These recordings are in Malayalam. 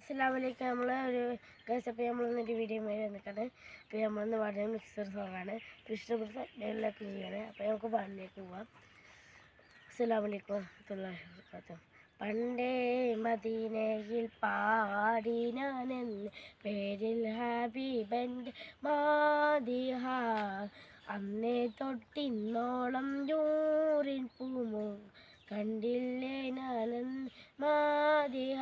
അസ്സലാമലൈക്കും. നമ്മളൊരു അപ്പോൾ നമ്മളൊന്നൊരു വീഡിയോ വന്നിട്ടാണ്. അപ്പോൾ നമ്മളൊന്ന് പാടുന്ന മിക്സർ സോങ്ങാണ്. അപ്പോൾ ഇഷ്ടപ്പെട്ട എല്ലാവർക്കും ചെയ്യണേ. അപ്പോൾ നമുക്ക് പാടിലേക്ക് പോവാം. അസ്സലാമലൈക്കും വറഹ്മത്തുള്ളാഹി വബറകാതുഹു. പണ്ടേ മദീനയിൽ പാടി ഞാനെന്ന് പേരിൽ ഹബീബൻ്റെ മാദിഹ. അന്നേ തൊട്ടിന്നോളം നൂറിൻ പൂമോ കണ്ടില്ലേ ഞാനെന്ന് മാദിഹ.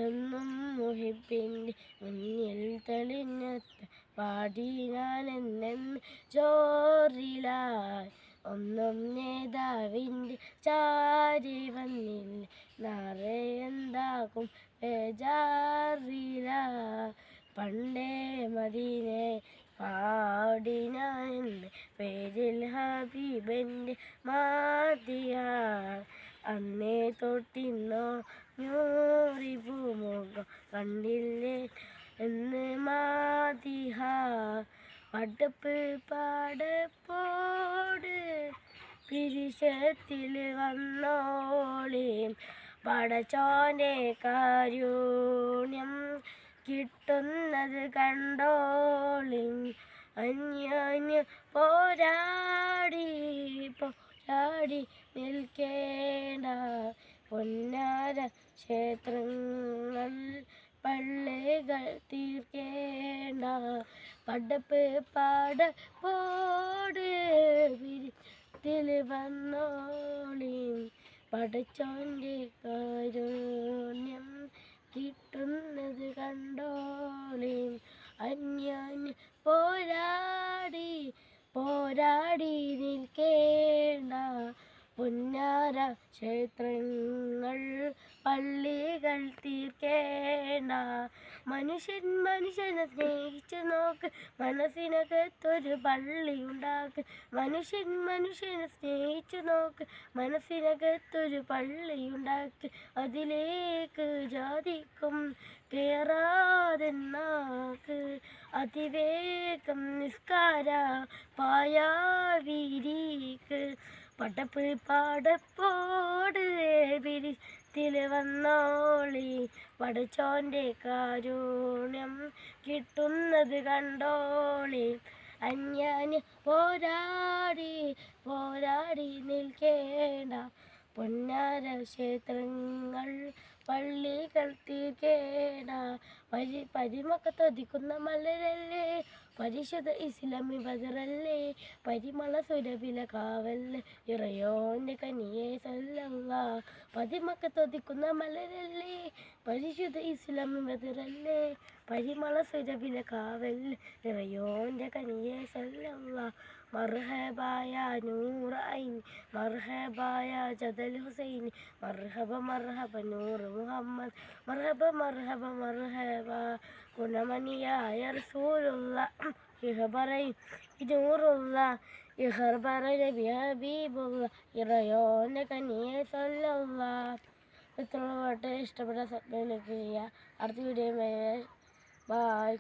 എന്നും മുഹിബിൻ്റെ മുന്നിൽ തെളിഞ്ഞെത്ത പാടി ഞാനെന്നെന്ന് ജോറിലായി. ഒന്നും നേതാവിൻ്റെ ചാരി വന്നില്ല നാളെ എന്താകും ബേജാറില. പണ്ടേ മദീനെ പാടി ഞാനെന്ന് പേരിൽ ഹബീബൻ്റെ മാദിഹ. അന്നേ തൊട്ടിന്നോ നൂറി പൂമുഖം കണ്ടില്ലേ എന്ന് മാദിഹ. പടപ്പ് പാടപ്പോട് പിരിശത്തിൽ വന്നോളീം പടച്ചോൻ്റെ കാരുണ്യം കിട്ടുന്നത് കണ്ടോളിം. അന്യോന്യ പോരാടി നിൽക്കേണ്ട പൊന്നാര ക്ഷേത്രങ്ങൾ പള്ളികൾ തീർക്കേണ്ട. പടപ്പ് പാടപ്പോട് പിരിത്തിൽ വന്നോളീം പടച്ചോൻ്റെ കാരുണ്യം കിട്ടുന്നത് കണ്ടോളീം. അന്യോന്യ പോരാടി നിൽക്കേണ്ട പൊന്നാര ക്ഷേത്രങ്ങൾ പള്ളികൾ തീർക്കേണ്ട. മനുഷ്യനെ സ്നേഹിച്ചു നോക്ക് മനസ്സിനകത്തൊരു പള്ളി ഉണ്ടാക്ക്. മനുഷ്യനെ സ്നേഹിച്ചു നോക്ക് മനസ്സിനകത്തൊരു പള്ളി ഉണ്ടാക്ക്. അതിലേക്ക് ജാതിക്കും കേറാതെന്നാക്ക്. അതിവേഗം നിസ്കാര പായാവിരിക്ക്. പടപ്പ് പാടപ്പോട് പിരിത്തിൽ വന്നോളി പടച്ചോൻ്റെ കാരുണ്യം കിട്ടുന്നത് കണ്ടോളി. അന്യാന്യ പോരാടി നിൽക്കേണ്ട പൊന്നാര ക്ഷേത്രങ്ങൾ പള്ളികൾ തീർക്കേണ്ട. പരിമക്കത്തൊതിക്കുന്ന മലരല്ലേ പരിശുദ്ധ ഇസ്ലാമി ബദറല്ലേ. പരിമള സുരഭില കാവല് ഇറയോൻ്റെ കനിയെ സല്ലല്ലാഹ്. പതിമക്കത്തൊതിക്കുന്ന മലരല്ലേ പരിശുദ്ധ ഇസ്ലാമി ബദറല്ലേ. പരിമള സുരഭില കാവല് ഇറയോൻ്റെ കനിയെ സല്ലല്ലാഹ്. മർഹബായ നൂർ ഐൻ മർഹബായ ജദൽ ഹുസൈൻ മർഹബ നൂർ മുഹമ്മദ് മർഹബ ഗുണമണിയായ റസൂലുള്ള ഇഹ്ബറൈൻ നൂറുള്ള ഇഹ്ബറൈ നബി ഹബീബുള്ള ഇറയോൻ്റെ കനിയെ സല്ലല്ലാഹ്. ഇത്രയുള്ള ഇഷ്ടപ്പെട്ട സബ്സ്ക്രൈബ് ചെയ്യുക. അടുത്ത വീഡിയോ ബൈ.